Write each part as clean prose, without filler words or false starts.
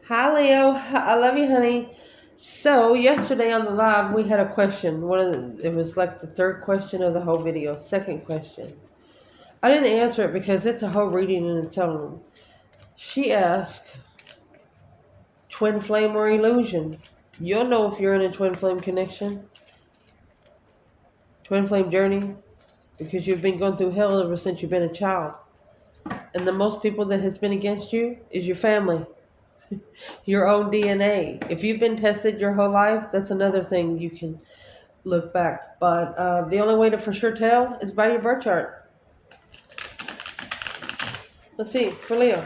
Hi Leo, I love you, honey. So yesterday on the live, we had a question. It was like the third question of the whole video. Second question. I didn't answer it because it's a whole reading in its own. She asked, twin flame or illusion? You'll know if you're in a twin flame connection, twin flame journey, because you've been going through hell ever since you've been a child. And the most people that has been against you is your family, your own DNA. If you've been tested your whole life, that's another thing you can look back. But the only way to for sure tell is by your birth chart. Let's see, for Leo.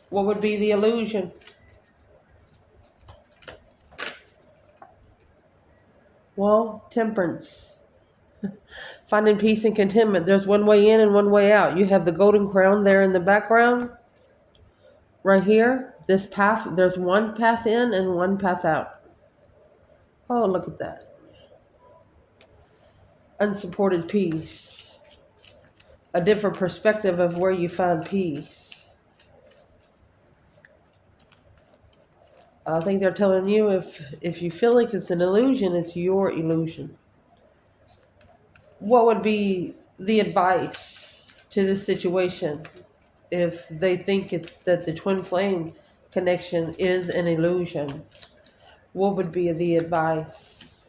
What would be the illusion? Well, temperance. Finding peace and contentment. There's one way in and one way out. You have the golden crown there in the background. Right here. This path, there's one path in and one path out. Oh, look at that. Unsupported peace. A different perspective of where you find peace. I think they're telling you if you feel like it's an illusion, it's your illusion. What would be the advice to this situation if they think that the twin flame connection is an illusion? What would be the advice?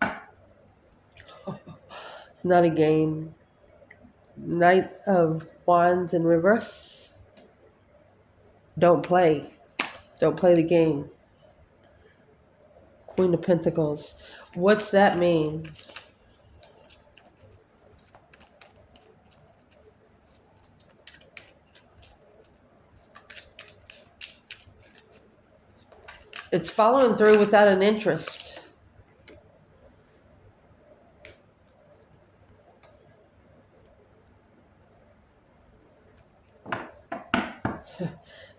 It's not a game. Knight of Wands in reverse. Don't play. Don't play the game. Queen of Pentacles. What's that mean? It's following through without an interest.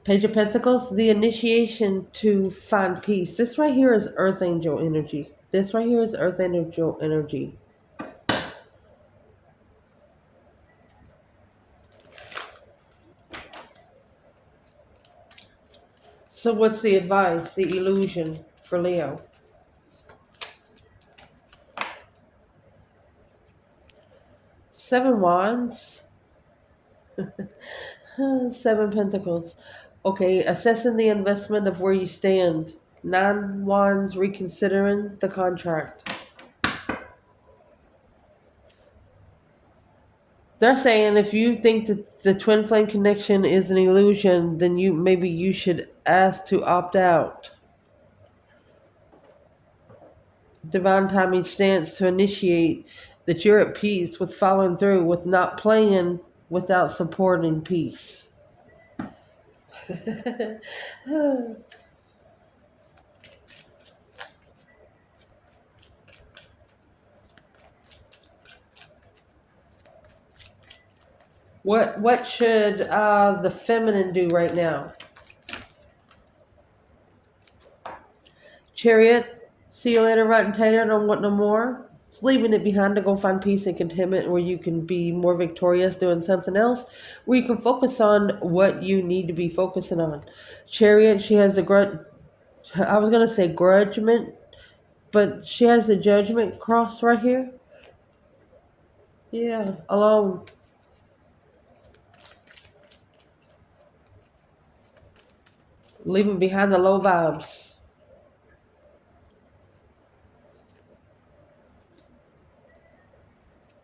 Page of Pentacles, the initiation to find peace. This right here is Earth Angel energy. This right here is Earth Angel energy. So what's the advice, the illusion for Leo? Seven Wands. Seven Pentacles. Okay, assessing the investment of where you stand. Nine Wands, reconsidering the contract. They're saying if you think that the twin flame connection is an illusion, then you should ask to opt out. Divine timing stance to initiate that you're at peace with following through, with not playing without supporting peace. What should the feminine do right now? Chariot, see you later, rotten tater, don't want no more. It's leaving it behind to go find peace and contentment where you can be more victorious doing something else, where you can focus on what you need to be focusing on. Chariot, she has the grudge. I was going to say grudgement, but she has the judgment cross right here. Yeah, alone. Leaving behind the low vibes.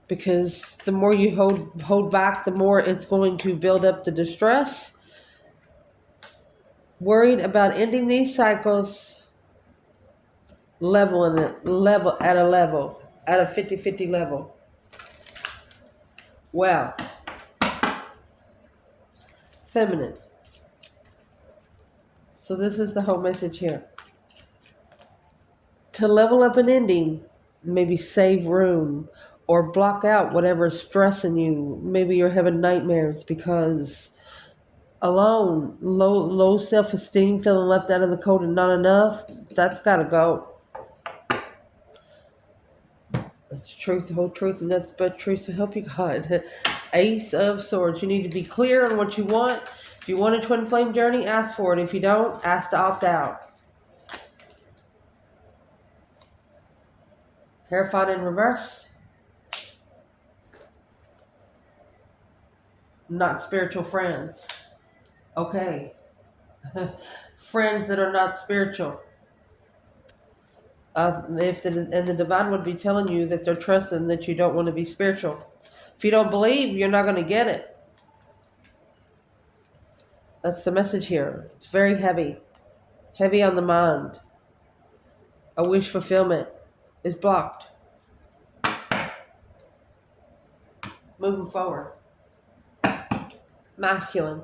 Because the more you hold back, the more it's going to build up the distress. Worried about ending these cycles, leveling it, at a 50-50 level. Wow. Feminine. So this is the whole message here. To level up an ending, maybe save room or block out whatever's stressing you. Maybe you're having nightmares because alone, low self-esteem, feeling left out of the cold and not enough, that's got to go. It's truth, the whole truth, and nothing but truth, so help you God. Ace of Swords. You need to be clear on what you want. If you want a twin flame journey, ask for it. If you don't, ask to opt out. Hierophant in reverse. Not spiritual friends. Okay. Friends that are not spiritual. If the divine would be telling you that they're trusting that you don't want to be spiritual. If you don't believe, you're not going to get it. That's the message here. It's very heavy. Heavy on the mind. A wish fulfillment is blocked. Moving forward. Masculine.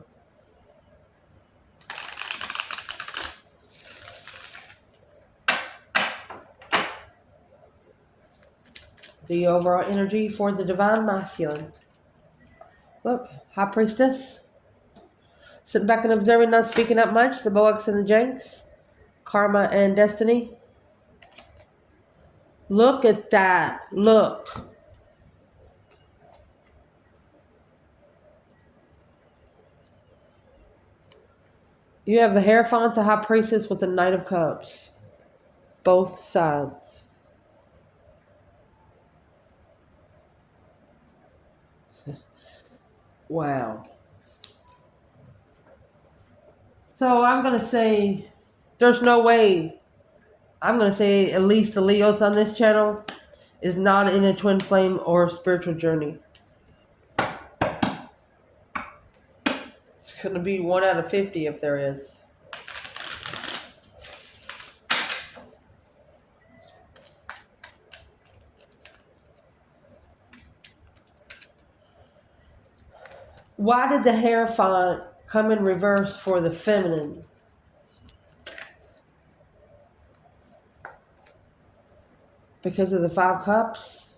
The overall energy for the divine masculine. Look, High Priestess. Sitting back and observing, not speaking up much. The Boax and the Janks. Karma and destiny. Look at that. Look. You have the Hierophant, the High Priestess with the Knight of Cups. Both sides. Wow. So I'm going to say there's no way. I'm going to say at least the Leos on this channel is not in a twin flame or a spiritual journey. It's going to be 1 out of 50 if there is. Why did the Hierophant come in reverse for the feminine? Because of the 5 cups?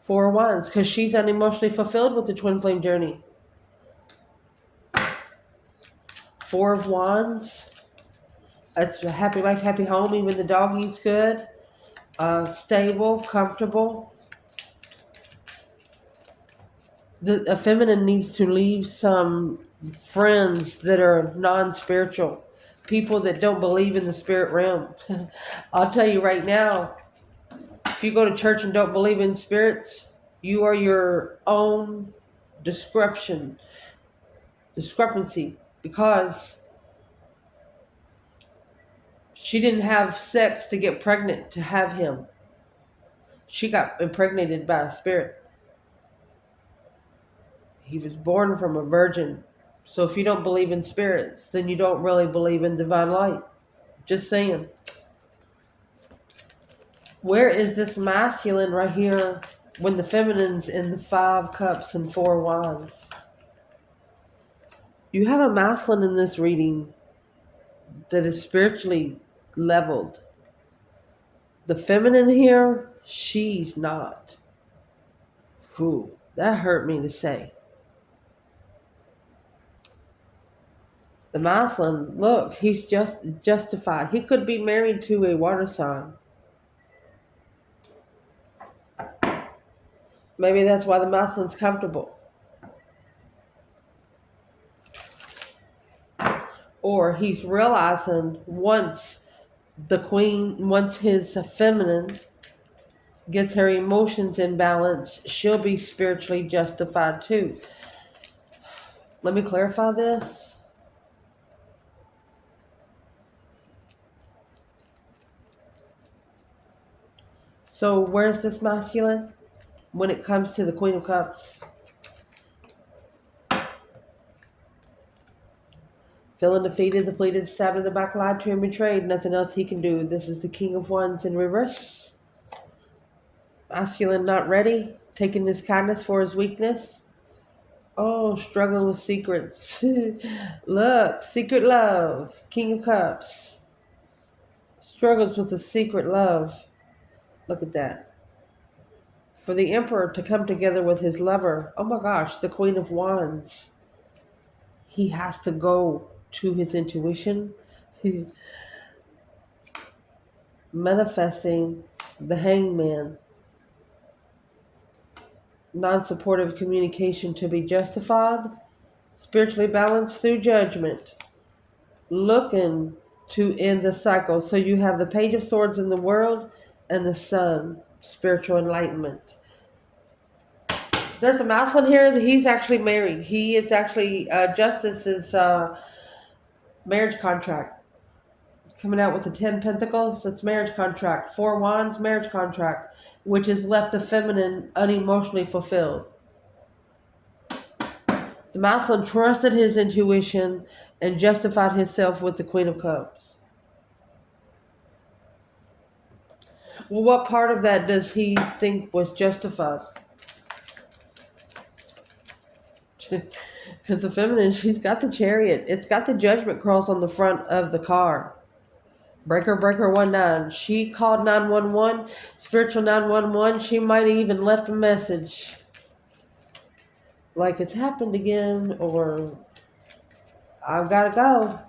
4 of Wands. Because she's unemotionally fulfilled with the twin flame journey. 4 of Wands. It's a happy life, happy home. Even the dog eats good. Stable, comfortable. A feminine needs to leave some friends that are non-spiritual. People that don't believe in the spirit realm. I'll tell you right now, if you go to church and don't believe in spirits, you are your own discrepancy, because she didn't have sex to get pregnant to have him. She got impregnated by a spirit. He was born from a virgin. So if you don't believe in spirits, then you don't really believe in divine light. Just saying. Where is this masculine right here when the feminine's in the 5 cups and 4 wands? You have a masculine in this reading that is spiritually leveled. The feminine here, she's not. Whew, that hurt me to say. The masculine, look, he's just justified. He could be married to a water sign. Maybe that's why the masculine's comfortable. Or he's realizing once his feminine gets her emotions in balance, she'll be spiritually justified too. Let me clarify this. So where's this masculine when it comes to the Queen of Cups? Feeling defeated, depleted, stabbed in the back, lied to and betrayed. Nothing else he can do. This is the King of Wands in reverse. Masculine not ready, taking his kindness for his weakness. Oh, struggling with secrets. Look, secret love. King of Cups. Struggles with a secret love. Look at that. For the Emperor to come together with his lover. Oh my gosh, the Queen of Wands. He has to go to his intuition. manifesting the hangman, non-supportive communication to be justified, spiritually balanced through judgment, looking to end the cycle. So you have the Page of Swords in the world and the Sun, spiritual enlightenment. There's a mouse on here that he's actually married. He is actually, Justice's marriage contract. Coming out with the 10 Pentacles, that's marriage contract. 4 Wands, marriage contract, which has left the feminine unemotionally fulfilled. The masculine trusted his intuition and justified himself with the Queen of Cups. Well, what part of that does he think was justified? Because the feminine, she's got the Chariot. It's got the Judgment cross on the front of the car. Breaker, breaker, 19. She called 911, spiritual 911. She might have even left a message. Like it's happened again, or I've got to go.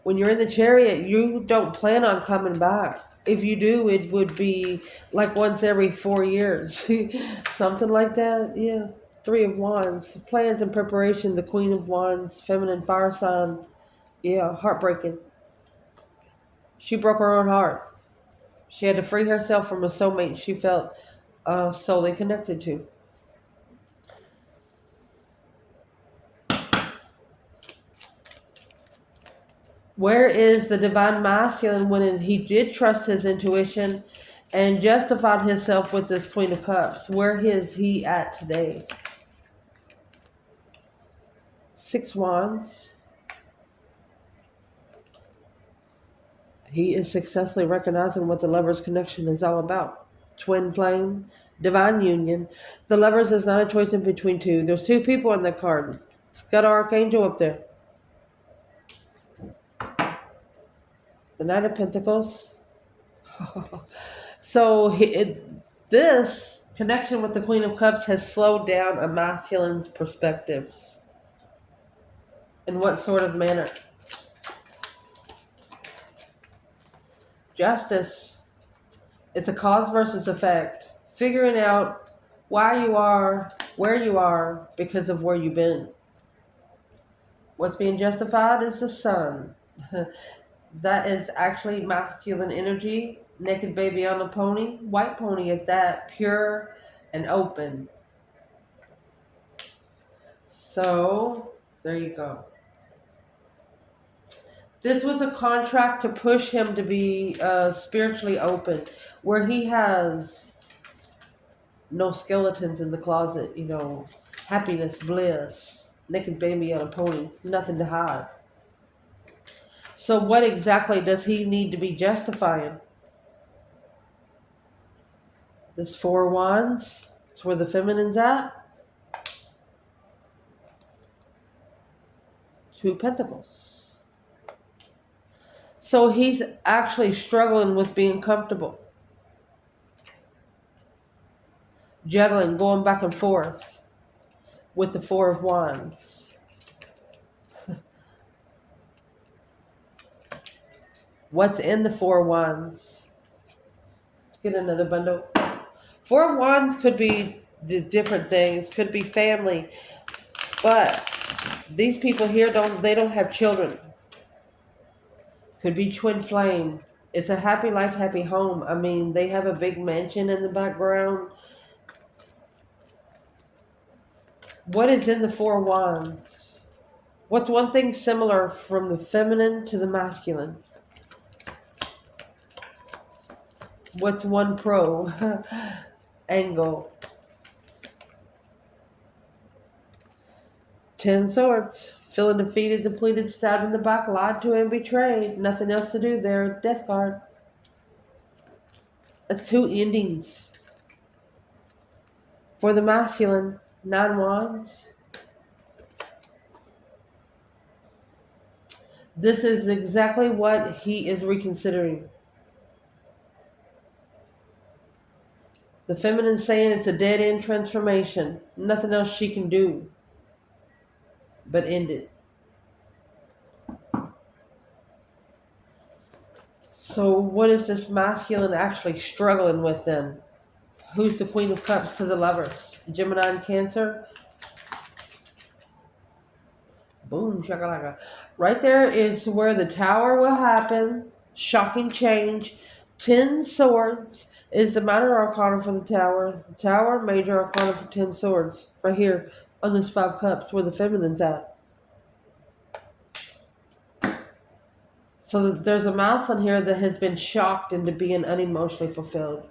When you're in the Chariot, you don't plan on coming back. If you do, it would be like once every 4 years. Something like that, yeah. 3 of Wands, plans and preparation, the Queen of Wands, feminine fire sign. Yeah, heartbreaking. She broke her own heart. She had to free herself from a soulmate she felt solely connected to. Where is the divine masculine when he did trust his intuition and justified himself with this Queen of Cups? Where is he at today? 6 Wands. He is successfully recognizing what the lover's connection is all about. Twin flame, divine union. The lovers is not a choice in between two. There's 2 people in the card. It's got an archangel up there. The Knight of Pentacles. So this connection with the Queen of Cups has slowed down a masculine's perspectives. In what sort of manner? Justice. It's a cause versus effect. Figuring out why you are where you are because of where you've been. What's being justified is the Sun. That is actually masculine energy. Naked baby on a pony. White pony at that. Pure and open. So, there you go. This was a contract to push him to be spiritually open, where he has no skeletons in the closet, happiness, bliss, naked baby on a pony, nothing to hide. So what exactly does he need to be justifying? This 4 Wands, it's where the feminine's at. 2 Pentacles. So he's actually struggling with being comfortable. Juggling, going back and forth with the 4 of Wands. What's in the 4 of Wands? Let's get another bundle. 4 of Wands could be different things, could be family, but these people here don't have children. Could be twin flame. It's a happy life, happy home. I mean, they have a big mansion in the background. What is in the 4 Wands? What's one thing similar from the feminine to the masculine? What's one pro angle? 10 Swords. Feeling defeated, depleted, stabbed in the back, lied to and betrayed. Nothing else to do there. Death card. That's 2 endings. For the masculine, 9 Wands. This is exactly what he is reconsidering. The feminine saying it's a dead end transformation. Nothing else she can do but end it. So what is this masculine actually struggling with then? Who's the Queen of Cups to the lovers? Gemini and Cancer? Boom, shakalaka. Right there is where the tower will happen. Shocking change. 10 swords is the minor arcana for the tower. The tower, major arcana for 10 swords. Right here on this 5 cups where the feminine's at. So there's a mouse on here that has been shocked into being unemotionally fulfilled.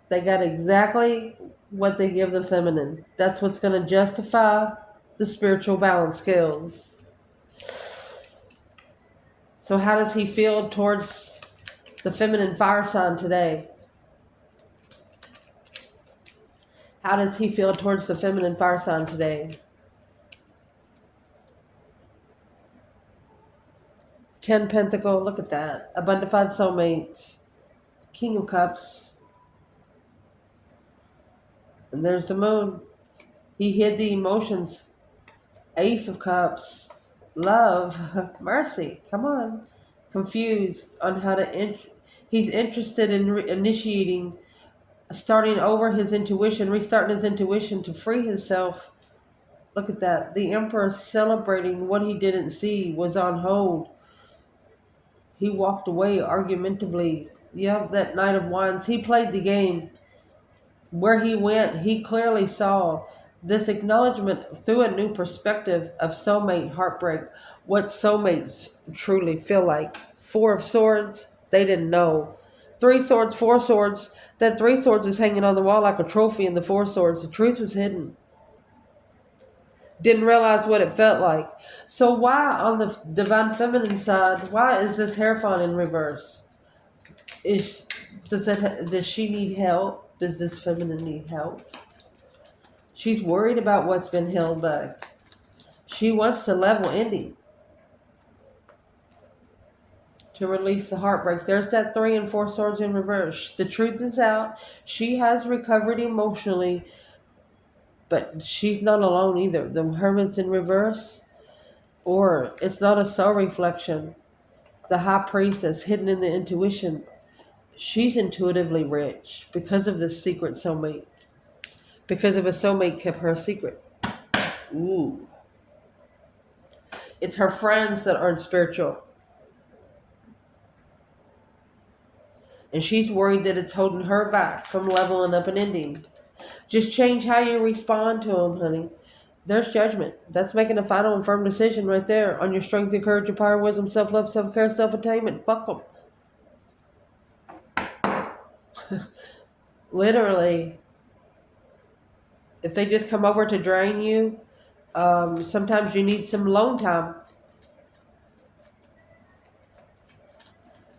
They got exactly what they give the feminine. That's what's going to justify the spiritual balance skills. So how does he feel towards the feminine fire sign today? How does he feel towards the feminine fire sign today? 10 Pentacle, look at that. Abundified soulmates. King of Cups. And there's the moon. He hid the emotions. Ace of Cups. Love. Mercy. Come on. Confused on how to... He's interested in initiating, starting over his intuition, restarting his intuition to free himself. Look at that. The Emperor celebrating what he didn't see was on hold. He walked away argumentatively. Yep, that Knight of Wands. He played the game. Where he went, he clearly saw this acknowledgement through a new perspective of soulmate heartbreak. What soulmates truly feel like. 4 of Swords, they didn't know. 3 Swords, 4 Swords. That 3 Swords is hanging on the wall like a trophy, and the 4 Swords, the truth was hidden. Didn't realize what it felt like. So why on the divine feminine side, why is this Hierophant in reverse? Does she need help? Does this feminine need help? She's worried about what's been held back. She wants to level ending. To release the heartbreak. There's that 3 and 4 Swords in reverse. The truth is out. She has recovered emotionally. But she's not alone either. The Hermit's in reverse. Or it's not a soul reflection. The High Priestess hidden in the intuition. She's intuitively rich because of this secret soulmate. Because of a soulmate kept her secret. Ooh. It's her friends that aren't spiritual. And she's worried that it's holding her back from leveling up and ending. Just change how you respond to them, honey. There's judgment. That's making a final and firm decision right there on your strength, your courage, your power, wisdom, self-love, self-care, self-attainment. Fuck them. Literally. If they just come over to drain you, sometimes you need some alone time.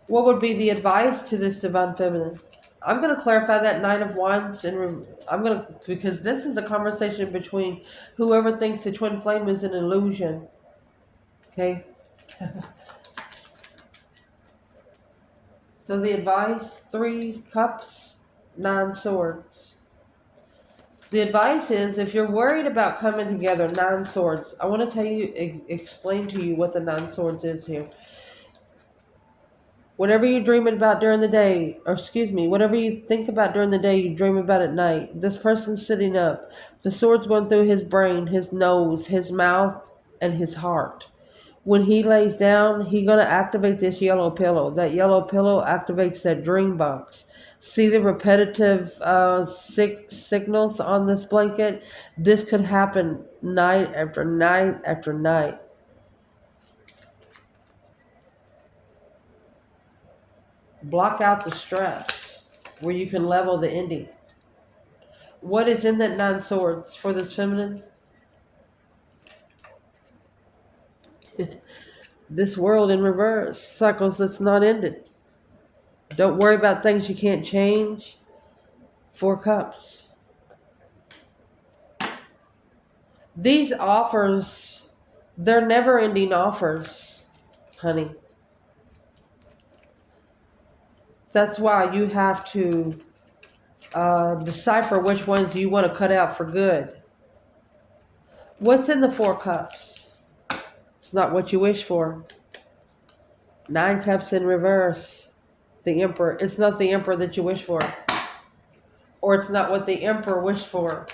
What would be the advice to this divine feminine? I'm going to clarify that Knight of Wands, and because this is a conversation between whoever thinks the twin flame is an illusion. Okay. So the advice: 3 cups, 9 swords. The advice is, if you're worried about coming together, 9 swords. I want to tell you, explain to you what the 9 swords is here. Whatever you're dreaming about during the day, whatever you think about during the day, you dream about at night. This person's sitting up. The sword's going through his brain, his nose, his mouth, and his heart. When he lays down, he's going to activate this yellow pillow. That yellow pillow activates that dream box. See the repetitive signals on this blanket? This could happen night after night after night. Block out the stress where you can level the ending. What is in that 9 swords for this feminine? This world in reverse. Cycles that's not ended. Don't worry about things you can't change. 4 cups. These offers, they're never ending offers, honey. That's why you have to decipher which ones you want to cut out for good. What's in the 4 cups? It's not what you wish for. Nine Cups in reverse. The Emperor. It's not the Emperor that you wish for. Or it's not what the Emperor wished for.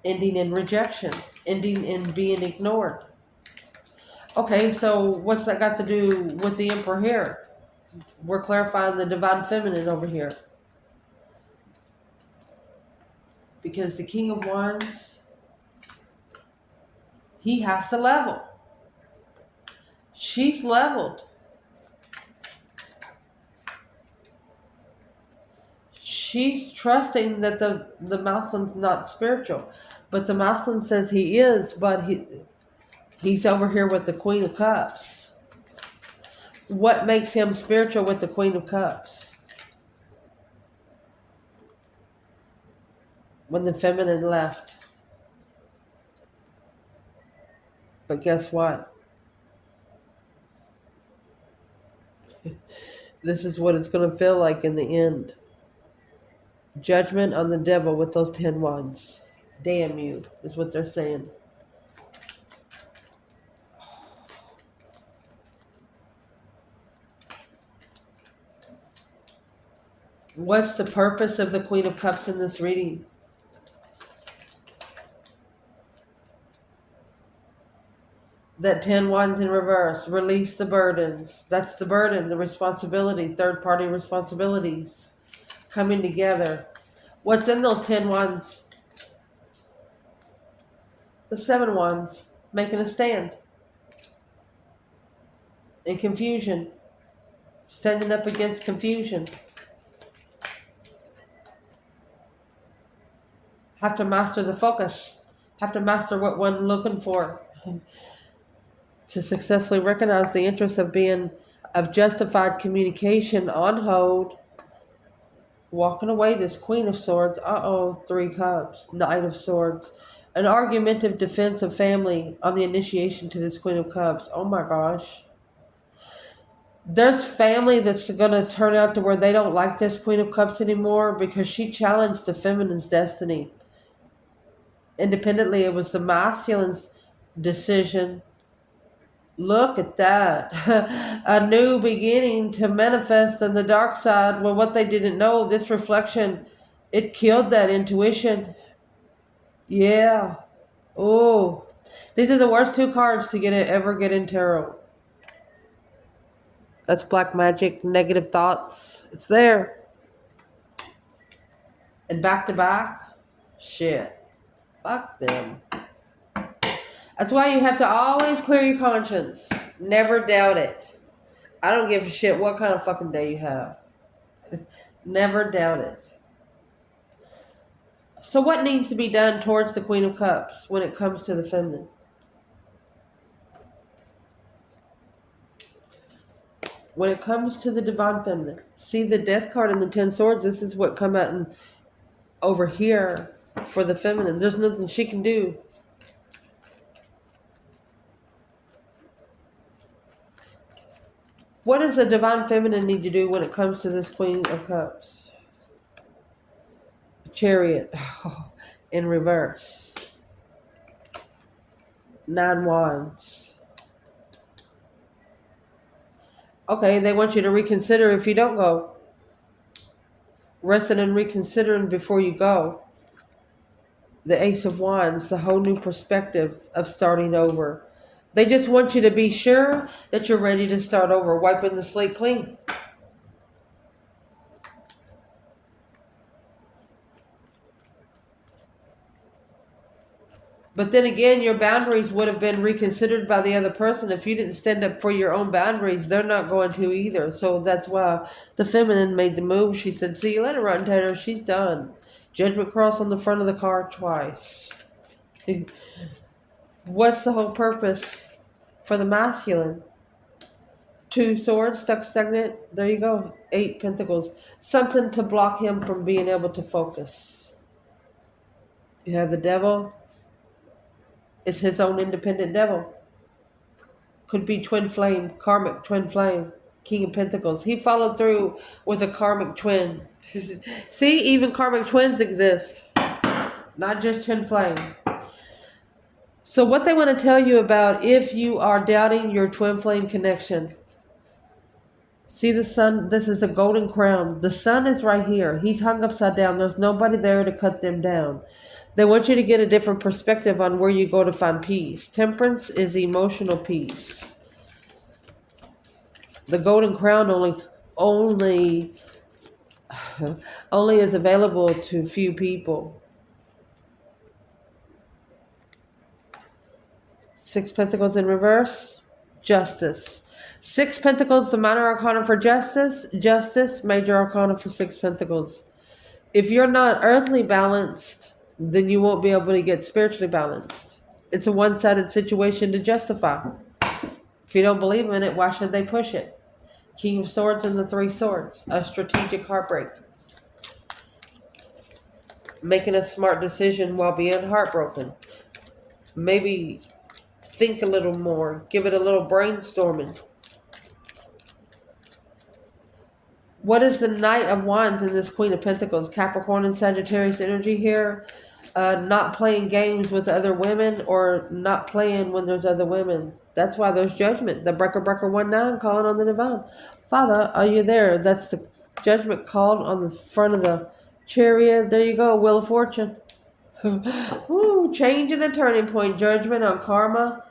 Ending in rejection. Ending in being ignored. Okay, so what's that got to do with the Emperor here? We're clarifying the Divine Feminine over here. Because the King of Wands, he has to level. She's leveled. She's trusting that the Muslim's not spiritual. But the Muslim says he is, but he's over here with the Queen of Cups. What makes him spiritual with the Queen of Cups? When the feminine left. But guess what? This is what it's going to feel like in the end. Judgment on the devil with those 10 wands. Damn you, is what they're saying. What's the purpose of the Queen of Cups in this reading? That 10 wands in reverse. Release the burdens. That's the burden, the responsibility, third-party responsibilities coming together. What's in those 10 wands? The 7 wands making a stand. In confusion. Standing up against confusion. Have to master the focus. Have to master what one's looking for. To successfully recognize the interest of justified communication on hold. Walking away, this Queen of Swords. 3 Cups. Knight of Swords. An argumentative defense of family on the initiation to this Queen of Cups. Oh my gosh. There's family that's going to turn out to where they don't like this Queen of Cups anymore because she challenged the feminine's destiny. Independently, it was the masculine's decision. Look at that. A new beginning to manifest on the dark side. Well, what they didn't know, this reflection, it killed that intuition. Yeah. Oh, these are the worst 2 cards to ever get in tarot. That's black magic, negative thoughts. It's there. And back to back, shit. Fuck them. That's why you have to always clear your conscience. Never doubt it. I don't give a shit what kind of fucking day you have. Never doubt it. So what needs to be done towards the Queen of Cups when it comes to the feminine? When it comes to the Divine Feminine. See the Death card and the 10 Swords. This is what come out over here for the feminine. There's nothing she can do. What does the Divine Feminine need to do when it comes to this Queen of Cups? Chariot in reverse. 9 wands. Okay, they want you to reconsider if you don't go. Resting and reconsidering before you go. The Ace of Wands, the whole new perspective of starting over. They just want you to be sure that you're ready to start over, wiping the slate clean. But then again, your boundaries would have been reconsidered by the other person. If you didn't stand up for your own boundaries, they're not going to either. So that's why the feminine made the move. She said, see you later, Rotten Tater. She's done. Judgment cross on the front of the card twice. What's the whole purpose for the masculine? 2 swords stuck stagnant. There you go. 8 pentacles. Something to block him from being able to focus. You have the devil. It's his own independent devil. Could be twin flame, karmic twin flame, King of Pentacles. He followed through with a karmic twin. See, even karmic twins exist. Not just twin flame. So what they want to tell you about if you are doubting your twin flame connection, See the sun? This is a golden crown. The sun is right here. He's hung upside down. There's nobody there to cut them down. They want you to get a different perspective on where you go to find peace. Temperance is emotional peace. The golden crown only only is available to few people. Six Pentacles in reverse, Justice. Six Pentacles, the minor arcana for Justice. Justice, major arcana for Six Pentacles. If you're not earthly balanced, then you won't be able to get spiritually balanced. It's a one-sided situation to justify. If you don't believe in it, why should they push it? King of Swords and the Three Swords, a strategic heartbreak. Making a smart decision while being heartbroken. Maybe think a little more. Give it a little brainstorming. What is the Knight of Wands in this Queen of Pentacles? Capricorn and Sagittarius energy here. Not playing games with other women or not playing when there's other women. That's why there's judgment. The breaker 19 calling on the divine. Father, are you there? That's the judgment called on the front of the chariot. There you go. Wheel of Fortune. Ooh, change and a turning point. Judgment on karma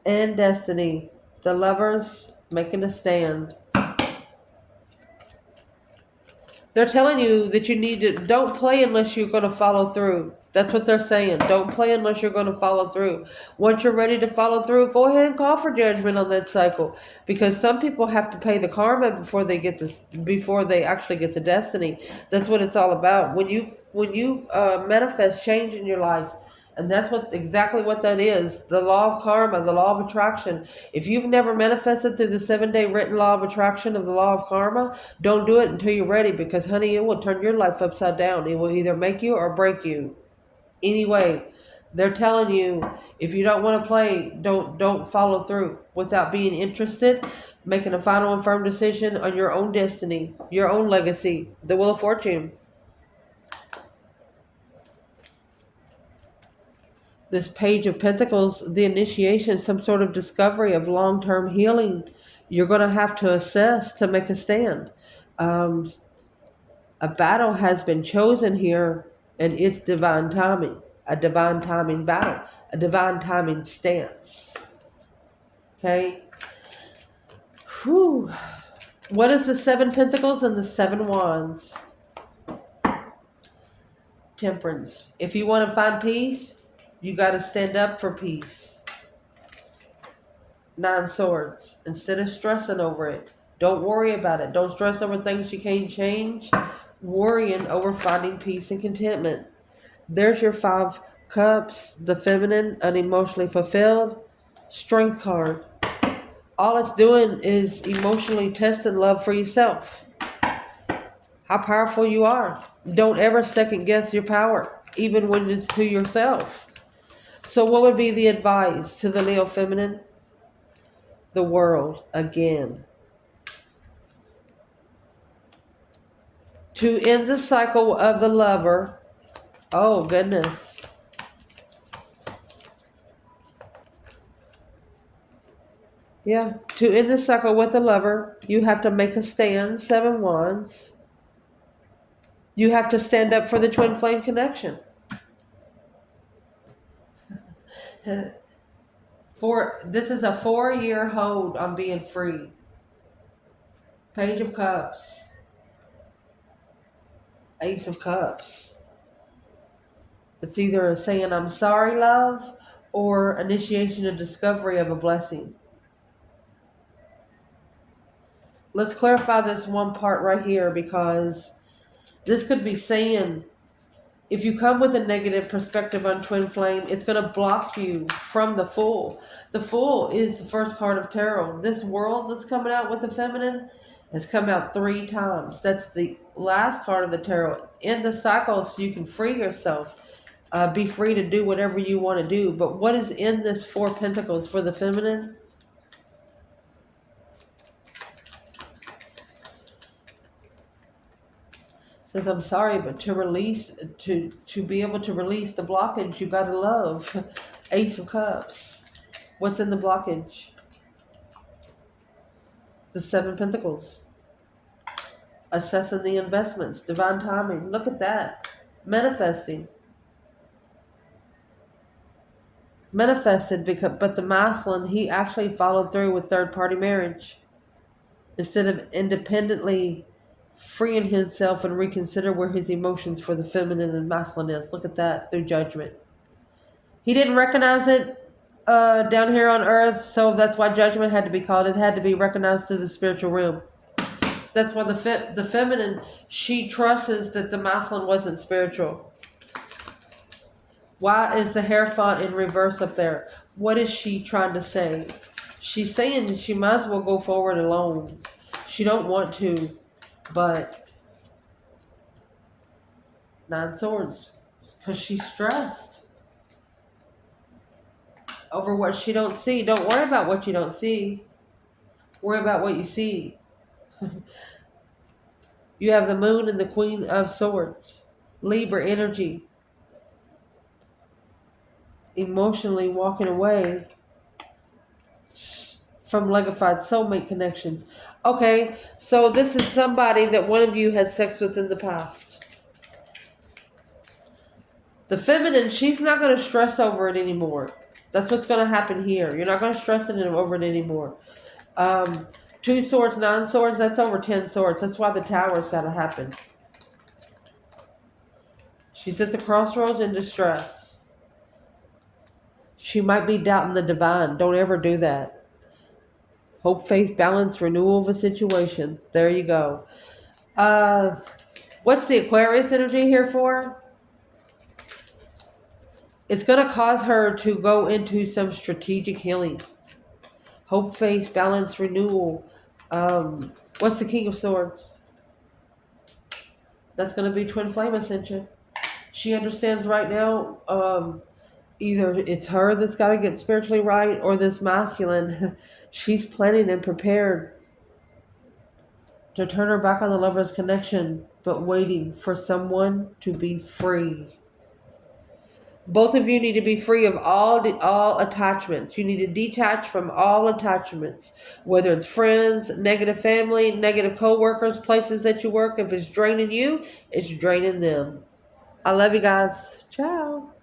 and destiny. The Lovers making a stand. They're telling you that you need to, don't play unless you're going to follow through. That's what they're saying. Don't play unless you're going to follow through. Once you're ready to follow through, go ahead and call for judgment on that cycle. Because some people have to pay the karma before they get this, before they actually get to destiny. That's what it's all about. When you manifest change in your life, and that's exactly what that is. The law of karma, the law of attraction. If you've never manifested through the 7-day written law of attraction of the law of karma, don't do it until you're ready, because honey, it will turn your life upside down. It will either make you or break you. Anyway, they're telling you, if you don't want to play, don't follow through without being interested, making a final and firm decision on your own destiny, your own legacy, the Wheel of Fortune. This Page of Pentacles, the initiation, some sort of discovery of long-term healing. You're going to have to assess to make a stand. A battle has been chosen here, and it's divine timing. A divine timing battle. A divine timing stance. Okay? Whew. What is the Seven Pentacles and the Seven Wands? Temperance. If you want to find peace, you got to stand up for peace. 9 Swords. Instead of stressing over it, don't worry about it. Don't stress over things you can't change. Worrying over finding peace and contentment. There's your 5 Cups, the feminine, unemotionally fulfilled. Strength card. All it's doing is emotionally testing love for yourself. How powerful you are. Don't ever second guess your power, even when it's to yourself. So what would be the advice to the Leo feminine? The World again. To end the cycle of the Lover. Oh, goodness. Yeah. To end the cycle with the Lover, you have to make a stand. 7 Wands. You have to stand up for the twin flame connection. This is a 4-year hold on being free. Page of Cups. Ace of Cups. It's either a saying I'm sorry, love, or initiation of discovery of a blessing. Let's clarify this one part right here, because this could be saying, if you come with a negative perspective on twin flame, it's going to block you from the Fool. The Fool is the first card of tarot. This World that's coming out with the feminine has come out 3 times. That's the last card of the tarot. End the cycle so you can free yourself. Be free to do whatever you want to do. But what is in this 4 Pentacles for the feminine? Says, I'm sorry, but to be able to release the blockage, you got to love. Ace of Cups. What's in the blockage? The Seven Pentacles. Assessing the investments. Divine timing. Look at that. Manifesting. Manifested, but the masculine, he actually followed through with third-party marriage. Instead of independently freeing himself and reconsider where his emotions for the feminine and masculine is. Look at that, through judgment. He didn't recognize it down here on earth, so that's why judgment had to be called. It had to be recognized through the spiritual realm. That's why the feminine, she trusts that the masculine wasn't spiritual. Why is the hair font in reverse up there? What is she trying to say? She's saying she might as well go forward alone. She don't want to, but Nine Swords, because she's stressed over what she don't see. Don't worry about what you don't see. Worry about what you see. You have the Moon and the Queen of Swords. Libra energy. Emotionally walking away from legified soulmate connections. Okay, so this is somebody that one of you had sex with in the past. The feminine, she's not going to stress over it anymore. That's what's going to happen here. You're not going to stress over it anymore. 2 swords, 9 swords, that's over 10 swords. That's why the tower's got to happen. She's at the crossroads in distress. She might be doubting the divine. Don't ever do that. Hope, faith, balance, renewal of a situation. There you go. What's the Aquarius energy here for? It's going to cause her to go into some strategic healing. Hope, faith, balance, renewal. What's the King of Swords? That's going to be twin flame ascension. She understands right now, either it's her that's got to get spiritually right or this masculine. She's planning and prepared to turn her back on the lover's connection, but waiting for someone to be free. Both of you need to be free of all attachments. You need to detach from all attachments, whether it's friends, negative family, negative co-workers, places that you work. If it's draining you, it's draining them. I love you guys. Ciao.